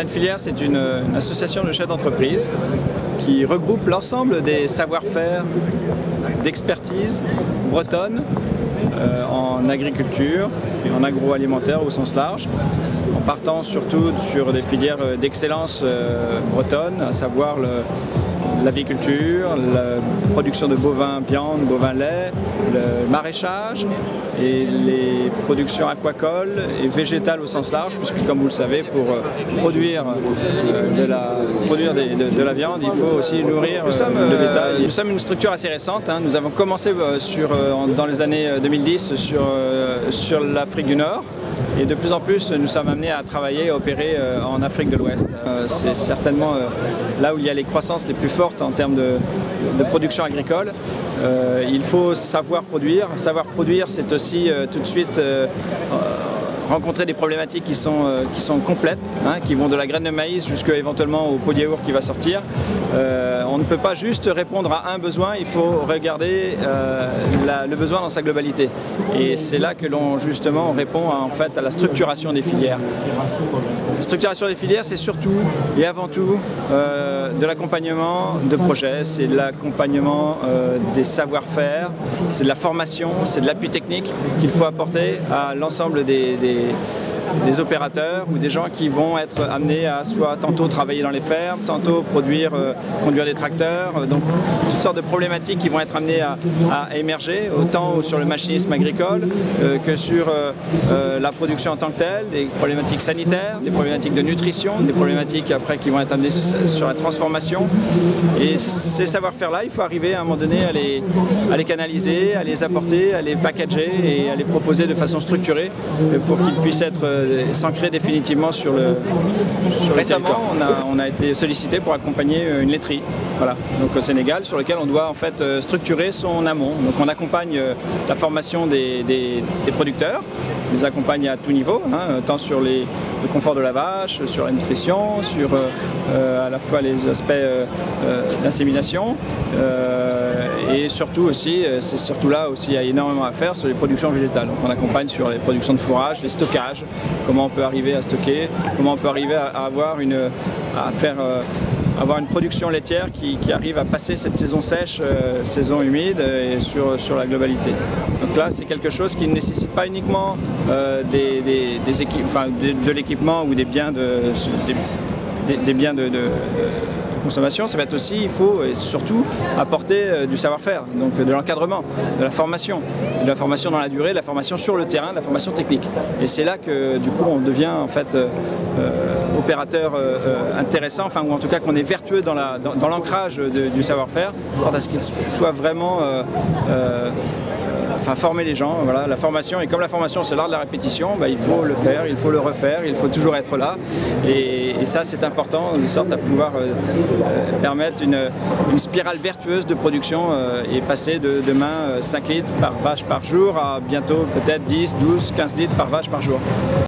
Bretagne Filière, c'est une association de chefs d'entreprise qui regroupe l'ensemble des savoir-faire d'expertise bretonne en agriculture et en agroalimentaire au sens large, en partant surtout sur des filières d'excellence bretonne, à savoir l'aviculture, la production de bovins viande, bovins lait, le maraîchage et les productions aquacoles et végétales au sens large, puisque comme vous le savez, pour produire de la viande, il faut aussi nourrir le bétail. Nous sommes une structure assez récente, hein. Nous avons commencé dans les années 2010 sur l'Afrique du Nord. Et de plus en plus, nous sommes amenés à travailler et à opérer en Afrique de l'Ouest. C'est certainement là où il y a les croissances les plus fortes en termes de production agricole. Il faut savoir produire. Savoir produire, c'est aussi tout de suite rencontrer des problématiques qui sont complètes, hein, qui vont de la graine de maïs jusqu'à éventuellement au pot de yaourt qui va sortir. On ne peut pas juste répondre à un besoin, il faut regarder le besoin dans sa globalité. Et c'est là que l'on justement répond à la structuration des filières. La structuration des filières, c'est surtout et avant tout de l'accompagnement de projets, c'est de l'accompagnement des savoir-faire, c'est de la formation, c'est de l'appui technique qu'il faut apporter à l'ensemble des opérateurs ou des gens qui vont être amenés à soit tantôt travailler dans les fermes, tantôt conduire des tracteurs, donc toutes sortes de problématiques qui vont être amenées à émerger, autant sur le machinisme agricole que sur la production en tant que telle, des problématiques sanitaires, des problématiques de nutrition, des problématiques après qui vont être amenées sur la transformation. Et ces savoir-faire-là, il faut arriver à un moment donné à les canaliser, à les apporter, à les packager et à les proposer de façon structurée pour qu'ils puissent être s'ancrer définitivement sur le Récemment, on a été sollicité pour accompagner une laiterie, voilà, donc au Sénégal, sur lequel on doit en fait structurer son amont. Donc on accompagne la formation des producteurs, on les accompagne à tout niveau, hein, tant sur le confort de la vache, sur la nutrition, sur à la fois les aspects d'insémination et surtout aussi, c'est surtout là aussi il y a énormément à faire sur les productions végétales. Donc on accompagne sur les productions de fourrage, les stockages, comment on peut arriver à stocker, comment on peut arriver à avoir une production laitière qui arrive à passer cette saison sèche, saison humide et sur la globalité. Donc là c'est quelque chose qui ne nécessite pas uniquement de l'équipement ou des biens de consommation, ça va être aussi, il faut et surtout apporter du savoir-faire, donc de l'encadrement, de la formation dans la durée, de la formation sur le terrain, de la formation technique. Et c'est là que du coup on devient en fait opérateur intéressant, enfin ou en tout cas qu'on est vertueux dans l'ancrage du savoir-faire, de sorte à ce qu'il soit vraiment former les gens, voilà, la formation, et comme la formation c'est l'art de la répétition, il faut le faire, il faut le refaire, il faut toujours être là, et ça c'est important, de sorte à pouvoir permettre une spirale vertueuse de production et passer de demain 5 litres par vache par jour à bientôt peut-être 10, 12, 15 litres par vache par jour.